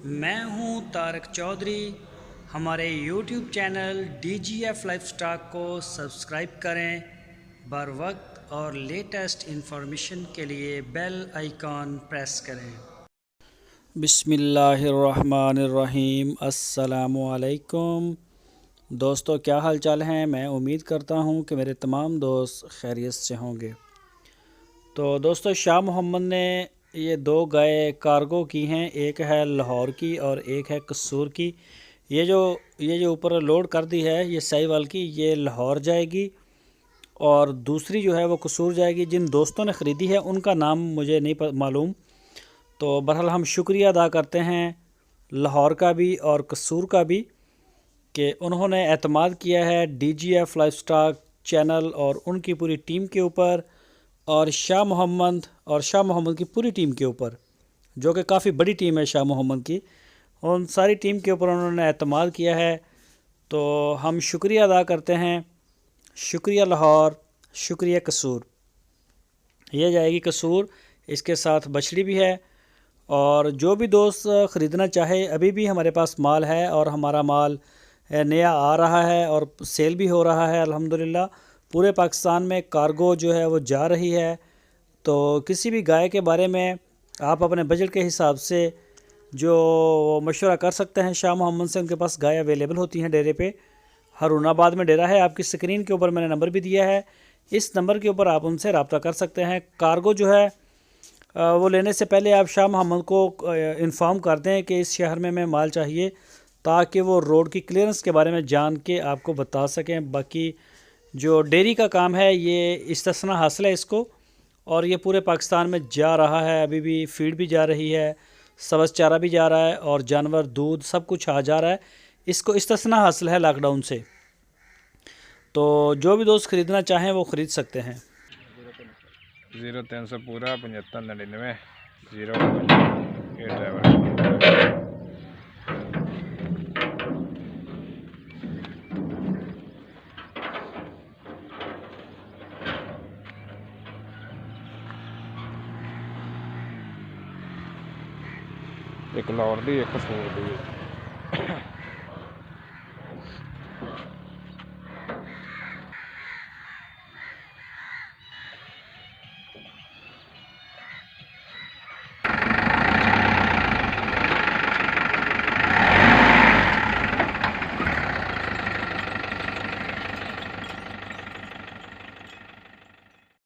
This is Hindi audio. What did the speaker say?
मैं हूं तारक चौधरी। हमारे YouTube चैनल DGF लाइफस्टाइल को सब्सक्राइब करें। बर वक्त और लेटेस्ट इन्फॉर्मेशन के लिए बेल आइकॉन प्रेस करें। बिस्मिल्लाहिर्रहमानिर्रहीम। अस्सलामुअलैकुम दोस्तों, क्या हाल चाल हैं। मैं उम्मीद करता हूं कि मेरे तमाम दोस्त खैरियत से होंगे। तो दोस्तों, शाह मोहम्मद ने ये दो गाय कार्गो की हैं, एक है लाहौर की और एक है कसूर की। ये जो ऊपर लोड कर दी है ये साहिवाल की, ये लाहौर जाएगी और दूसरी जो है वो कसूर जाएगी। जिन दोस्तों ने ख़रीदी है उनका नाम मुझे नहीं मालूम। तो बहरहाल हम शुक्रिया अदा करते हैं लाहौर का भी और कसूर का भी कि उन्होंने एतमाद किया है DGF लाइफस्टाइल चैनल और उनकी पूरी टीम के ऊपर और शाह मोहम्मद की पूरी टीम के ऊपर, जो कि काफ़ी बड़ी टीम है शाह मोहम्मद की। उन सारी टीम के ऊपर उन्होंने एतमाद किया है। तो हम शुक्रिया अदा करते हैं। शुक्रिया लाहौर, शुक्रिया कसूर। ये जाएगी कसूर, इसके साथ बछड़ी भी है। और जो भी दोस्त ख़रीदना चाहे, अभी भी हमारे पास माल है और हमारा माल नया आ रहा है और सेल भी हो रहा है अल्हम्दुलिल्लाह। पूरे पाकिस्तान में कार्गो जो है वो जा रही है। तो किसी भी गाय के बारे में आप अपने बजट के हिसाब से जो मशवरा कर सकते हैं शाह मोहम्मद से। उनके पास गाय अवेलेबल होती हैं डेरे पे। हारूनाबाद में डेरा है, आपकी स्क्रीन के ऊपर मैंने नंबर भी दिया है। इस नंबर के ऊपर आप उनसे रब्ता कर सकते हैं। कार्गो जो है वो लेने से पहले आप शाह मोहम्मद को इन्फॉर्म कर दें कि इस शहर में मैं माल चाहिए, ताकि वो रोड की क्लियरेंस के बारे में जान के आपको बता सकें। बाकी जो डेयरी का काम है ये इस्तिस्ना हासिल है इसको, और ये पूरे पाकिस्तान में जा रहा है। अभी भी फीड भी जा रही है, सब्ज़ चारा भी जा रहा है और जानवर दूध सब कुछ आ जा रहा है। इसको इस्तिस्ना हासिल है लॉकडाउन से। तो जो भी दोस्त ख़रीदना चाहें वो ख़रीद सकते हैं। 0300 पूरा 7599 0 ये ड्राइवर। एक लाहौर दी, एक कसूर दी।